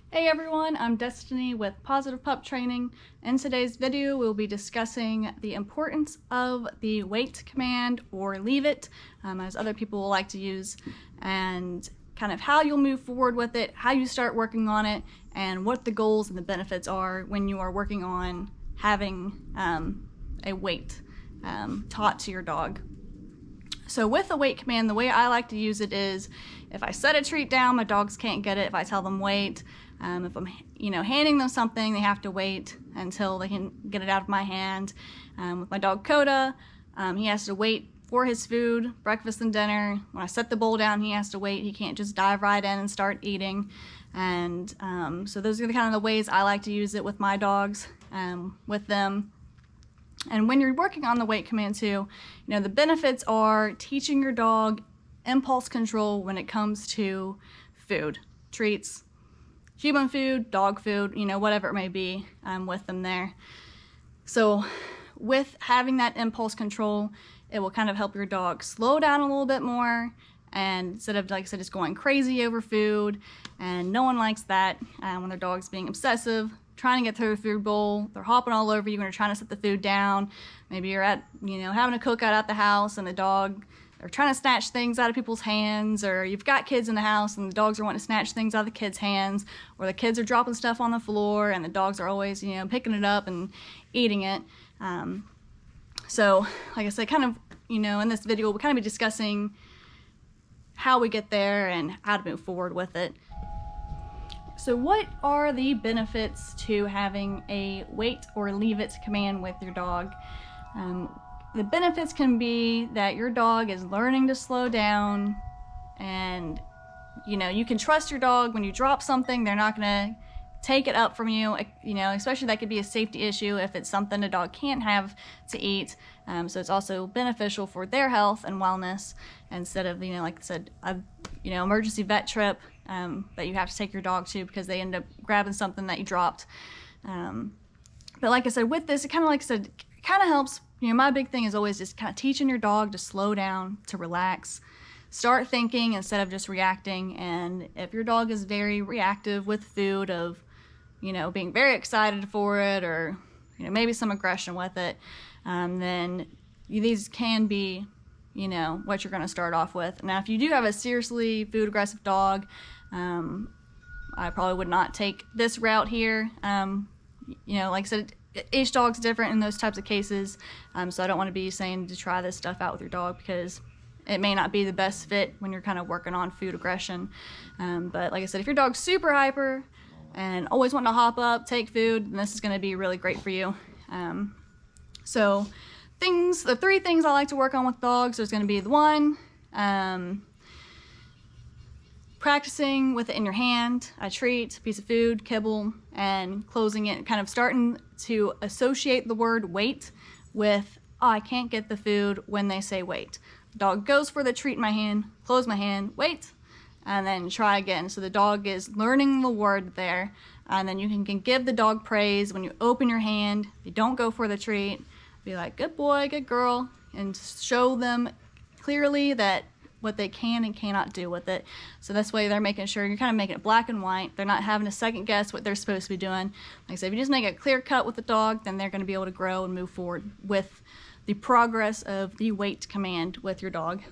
Hey everyone, I'm Destiny with Positive Pup Training. In today's video, we'll be discussing the importance of the wait command or leave it, as other people will like to use, and kind of how you'll move forward with it, how you start working on it, and what the goals and the benefits are when you are working on having a wait taught to your dog. So with the wait command, the way I like to use it is if I set a treat down, my dogs can't get it. If I tell them wait, if I'm handing them something, they have to wait until they can get it out of my hand. With my dog Coda, he has to wait for his food, breakfast and dinner. When I set the bowl down, he has to wait. He can't just dive right in and start eating. And so those are the ways I like to use it with my dogs, with them. And when you're working on the wait command too, the benefits are teaching your dog impulse control when it comes to food, treats, human food, dog food, whatever it may be, with them there. So with having that impulse control, it will kind of help your dog slow down a little bit more, and instead of, like I said, just going crazy over food. And no one likes that when their dog's being obsessive, trying to get through a food bowl. They're hopping all over you when you're trying to set the food down. Maybe you're at, having a cookout at the house, and the dog, they're trying to snatch things out of people's hands, or you've got kids in the house and the dogs are wanting to snatch things out of the kids' hands, or the kids are dropping stuff on the floor and the dogs are always, picking it up and eating it. So, like I said, in this video, we'll be discussing how we get there and how to move forward with it. So what are the benefits to having a wait or leave it command with your dog? The benefits can be that your dog is learning to slow down, and you can trust your dog. When you drop something, they're not gonna take it up from you, especially that could be a safety issue if it's something a dog can't have to eat. So it's also beneficial for their health and wellness, instead of, like I said, emergency vet trip that you have to take your dog to because they end up grabbing something that you dropped. But like I said, with this, it kind of helps. My big thing is always just kind of teaching your dog to slow down, to relax, start thinking instead of just reacting. And if your dog is very reactive with food, of being very excited for it, or maybe some aggression with it, then these can be what you're going to start off with. Now, if you do have a seriously food aggressive dog, I probably would not take this route here. Like I said, each dog's different in those types of cases, so I don't want to be saying to try this stuff out with your dog, because it may not be the best fit when you're kind of working on food aggression. But like I said, if your dog's super hyper and always wanting to hop up, take food, then this is going to be really great for you. So the three things I like to work on with dogs, there's going to be the one, practicing with it in your hand, a treat, a piece of food, kibble, and closing it, kind of starting to associate the word wait with, oh, I can't get the food when they say wait. The dog goes for the treat in my hand, close my hand, wait, and then try again. So the dog is learning the word there, and then you can give the dog praise when you open your hand. You don't go for the treat. Be like, good boy, good girl, and show them clearly that what they can and cannot do with it. So this way they're making sure you're kind of making it black and white. They're not having to second guess what they're supposed to be doing. Like I said, if you just make it clear cut with the dog, then they're going to be able to grow and move forward with the progress of the wait command with your dog.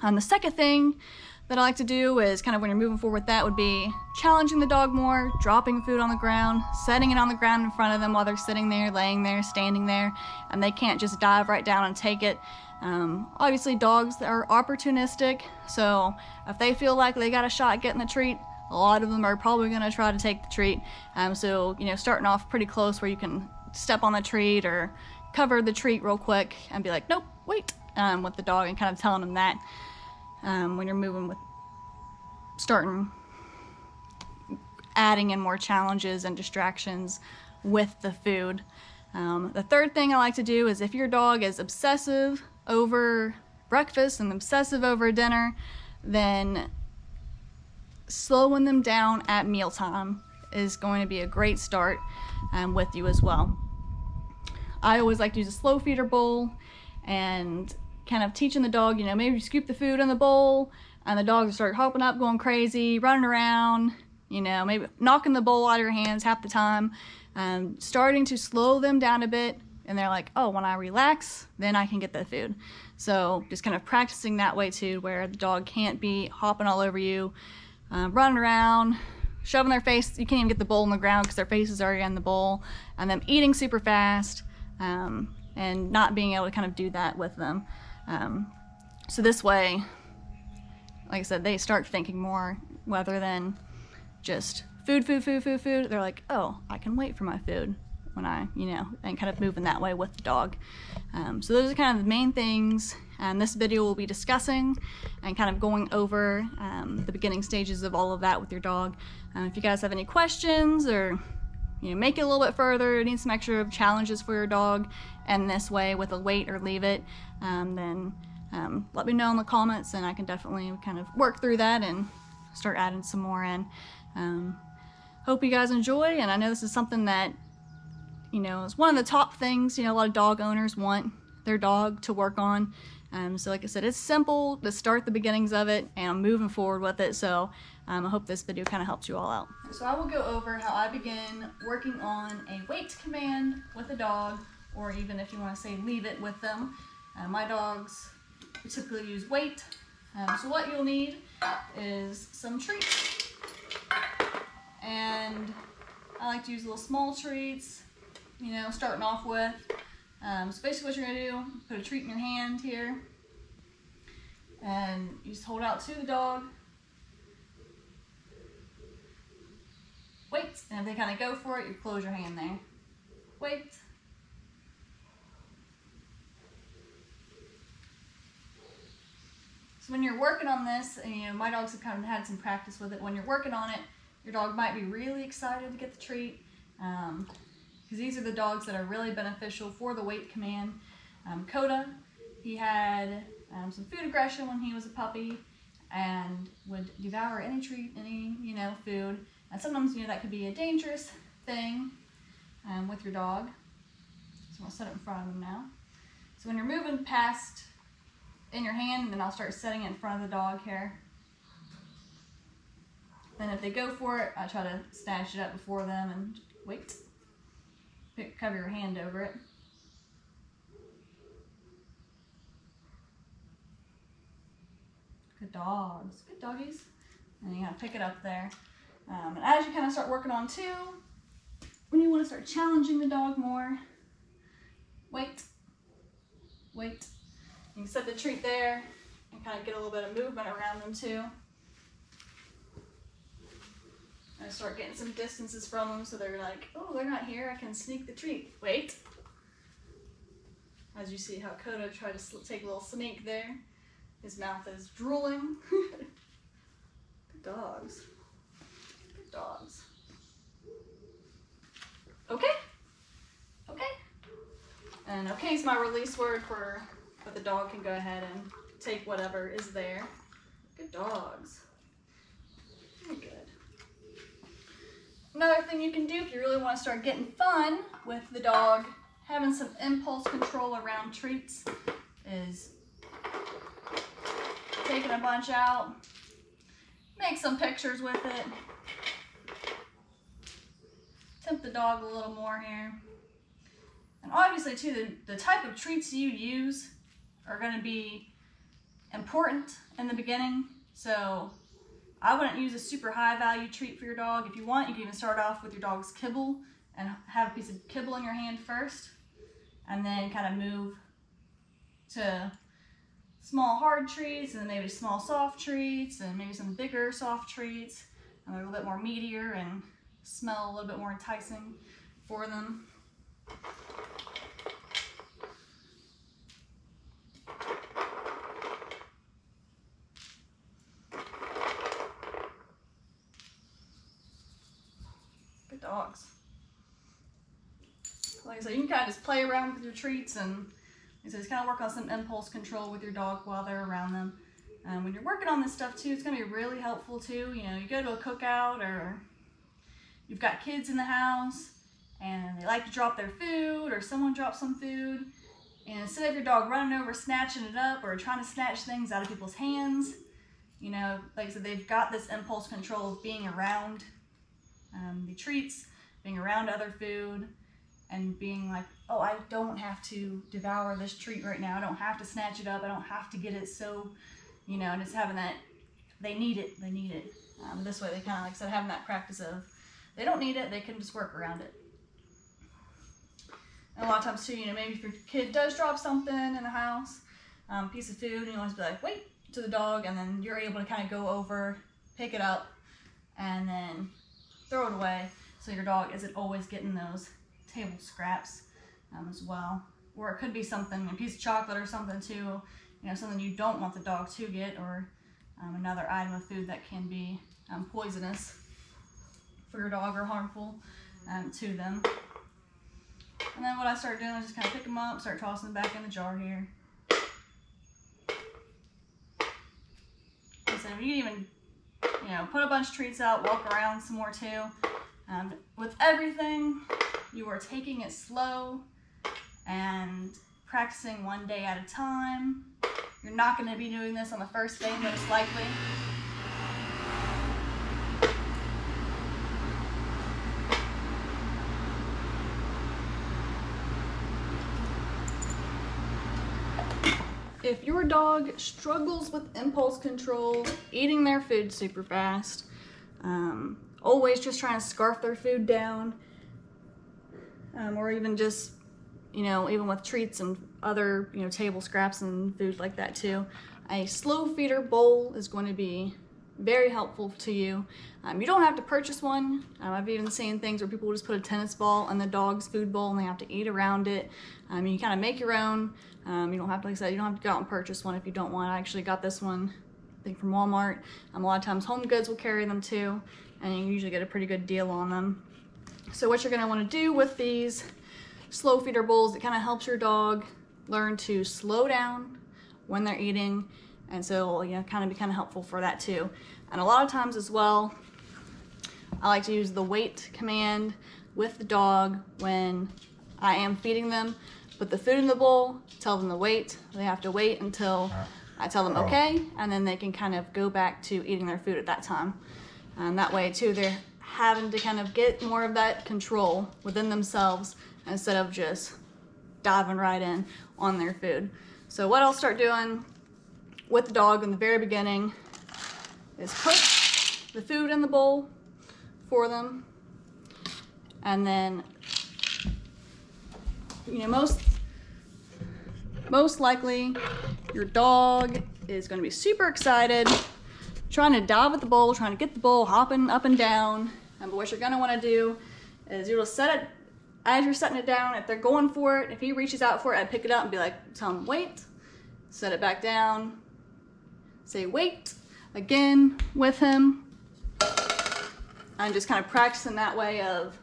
The second thing that I like to do is when you're moving forward with that would be challenging the dog more, dropping food on the ground, setting it on the ground in front of them while they're sitting there, laying there, standing there, and they can't just dive right down and take it. Obviously dogs are opportunistic, so if they feel like they got a shot at getting the treat, a lot of them are probably going to try to take the treat. So starting off pretty close where you can step on the treat or cover the treat real quick and be like, nope, wait, with the dog, and kind of telling them that when you're moving with adding in more challenges and distractions with the food. The third thing I like to do is, if your dog is obsessive over breakfast and obsessive over dinner, then slowing them down at mealtime is going to be a great start with you as well. I always like to use a slow feeder bowl and kind of teaching the dog, maybe you scoop the food in the bowl and the dogs start hopping up, going crazy, running around, you know, maybe knocking the bowl out of your hands half the time, starting to slow them down a bit. And they're like, oh, when I relax, then I can get the food. So just kind of practicing that way too, where the dog can't be hopping all over you, running around, shoving their face. You can't even get the bowl in the ground because their face is already in the bowl, and them eating super fast, and not being able to kind of do that with them. So this way, like I said, they start thinking more rather than just food. They're like, oh, I can wait for my food when I, you know, and kind of moving that way with the dog. So those are kind of the main things. And this video will be discussing and kind of going over the beginning stages of all of that with your dog. If you guys have any questions or, you know, make it a little bit further, need some extra challenges for your dog and this way with a wait or leave it, then let me know in the comments, and I can definitely kind of work through that and start adding some more in. Hope you guys enjoy, and I know this is something that, you know, it's one of the top things, you know, a lot of dog owners want their dog to work on. So like I said, it's simple to start the beginnings of it, and I'm moving forward with it. So I hope this video kind of helps you all out. So I will go over how I begin working on a wait command with a dog, or even if you want to say leave it with them. My dogs typically use wait. So what you'll need is some treats. And I like to use little small treats, you know, starting off with. So basically what you're going to do, put a treat in your hand here, and you just hold out to the dog. Wait, and if they kind of go for it, you close your hand there. Wait. So when you're working on this, and you know, my dogs have kind of had some practice with it, when you're working on it, your dog might be really excited to get the treat. Because these are the dogs that are really beneficial for the wait command. Coda, he had some food aggression when he was a puppy and would devour any treat, any, you know, food. And sometimes, you know, that could be a dangerous thing with your dog. So I'll set it in front of him now. So when you're moving past in your hand, and then I'll start setting it in front of the dog here. Then if they go for it, I try to snatch it up before them and wait. Cover your hand over it. Good dogs, good doggies. And you gotta pick it up there. And as you kind of start working on too, when you want to start challenging the dog more, wait, wait. You can set the treat there and kind of get a little bit of movement around them too. And start getting some distances from them, so they're like, oh, they're not here, I can sneak the treat. Wait. As you see how Coda tried to take a little sneak there. His mouth is drooling. Good dogs. Good dogs. Okay. Okay. And okay is my release word for but the dog can go ahead and take whatever is there. Good dogs. Very good. Another thing you can do if you really want to start getting fun with the dog, having some impulse control around treats, is taking a bunch out, make some pictures with it, tempt the dog a little more here. And obviously too, the type of treats you use are going to be important in the beginning. So I wouldn't use a super high value treat for your dog. If you want, you can even start off with your dog's kibble and have a piece of kibble in your hand first, and then kind of move to small hard treats, and then maybe small soft treats, and maybe some bigger soft treats, and they're a little bit more meatier and smell a little bit more enticing for them. Good dogs. Like I said, you can kind of just play around with your treats, and so just kind of work on some impulse control with your dog while they're around them. When you're working on this stuff too, it's going to be really helpful too. You know, you go to a cookout, or you've got kids in the house and they like to drop their food, or someone drops some food, and instead of your dog running over snatching it up or trying to snatch things out of people's hands, you know, like I said, they've got this impulse control of being around the treats, being around other food, and being like, oh, I don't have to devour this treat right now. I don't have to snatch it up. I don't have to get it so, you know, and it's having that, they need it, they need it. This way they kind of, like I said, having that practice of, they don't need it, they can just work around it. And a lot of times too, you know, maybe if your kid does drop something in the house, piece of food, and you always be like, wait, to the dog, and then you're able to kind of go over, pick it up, and then throw it away, so your dog isn't always getting those table scraps as well. Or it could be something, a piece of chocolate or something too, you know, something you don't want the dog to get, or another item of food that can be poisonous for your dog or harmful to them. And then what I start doing is just kind of pick them up, start tossing them back in the jar here. So you can even, you know, put a bunch of treats out, walk around some more too. With everything, you are taking it slow and practicing one day at a time. You're not going to be doing this on the first day, most likely. If your dog struggles with impulse control, eating their food super fast, always just trying to scarf their food down, or even just, you know, even with treats and other, you know, table scraps and food like that too, a slow feeder bowl is going to be very helpful to you. You don't have to purchase one. I've even seen things where people will just put a tennis ball in the dog's food bowl and they have to eat around it. You kind of make your own. You don't have to, like I said, you don't have to go out and purchase one if you don't want. I actually got this one, I think, from Walmart. A lot of times Home Goods will carry them too, and you usually get a pretty good deal on them. So what you're going to want to do with these slow feeder bowls, it kind of helps your dog learn to slow down when they're eating, and so, you know, kind of be kind of helpful for that too. And a lot of times as well, I like to use the wait command with the dog when I am feeding them. Put the food in the bowl, tell them to wait. They have to wait until I tell them okay, and then they can kind of go back to eating their food at that time. And that way too, they're having to kind of get more of that control within themselves instead of just diving right in on their food. So what I'll start doing with the dog in the very beginning is put the food in the bowl for them, and then, you know, most likely your dog is going to be super excited, trying to dive at the bowl, trying to get the bowl, hopping up and down. But what you're going to want to do is you'll set it, as you're setting it down, if they're going for it, if he reaches out for it, I'd pick it up and be like, tell him wait, set it back down, say wait again with him. I'm just kind of practicing that way of,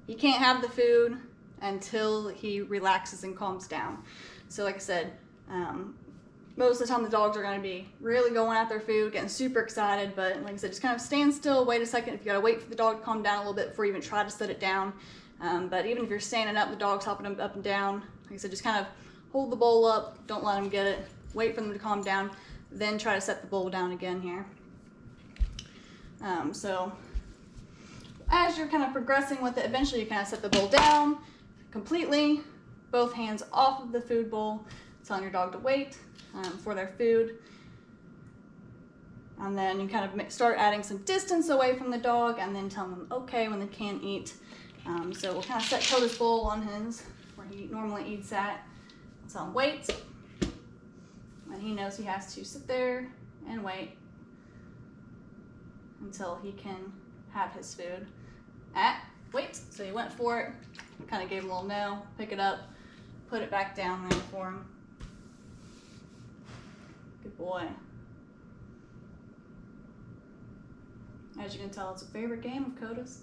he can't have the food until he relaxes and calms down. So like I said, most of the time the dogs are going to be really going at their food, getting super excited, but like I said, just kind of stand still, wait a second. If you got to wait for the dog to calm down a little bit before you even try to set it down. But even if you're standing up, the dog's hopping up and down, like I said, just kind of hold the bowl up, don't let them get it, wait for them to calm down, then try to set the bowl down again here. So as you're kind of progressing with it, eventually you kind of set the bowl down completely, both hands off of the food bowl, telling your dog to wait for their food. And then you kind of start adding some distance away from the dog and then tell them okay when they can't eat. So we'll kind of set Coda's bowl on his, where he normally eats at. Tell him wait. And he knows he has to sit there and wait until he can have his food. Wait, so he went for it, kind of gave him a little no, pick it up, put it back down there for him. Good boy. As you can tell, it's a favorite game of Coda's.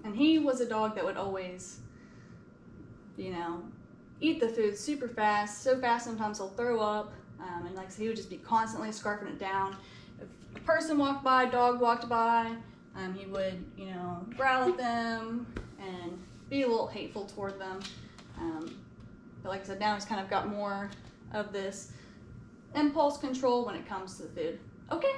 And he was a dog that would always, you know, eat the food super fast, so fast sometimes he'll throw up. And like I said, he would just be constantly scarfing it down. If a person walked by, dog walked by, he would, you know, growl at them and be a little hateful toward them. But like I said, now he's kind of got more of this impulse control when it comes to the food. Okay.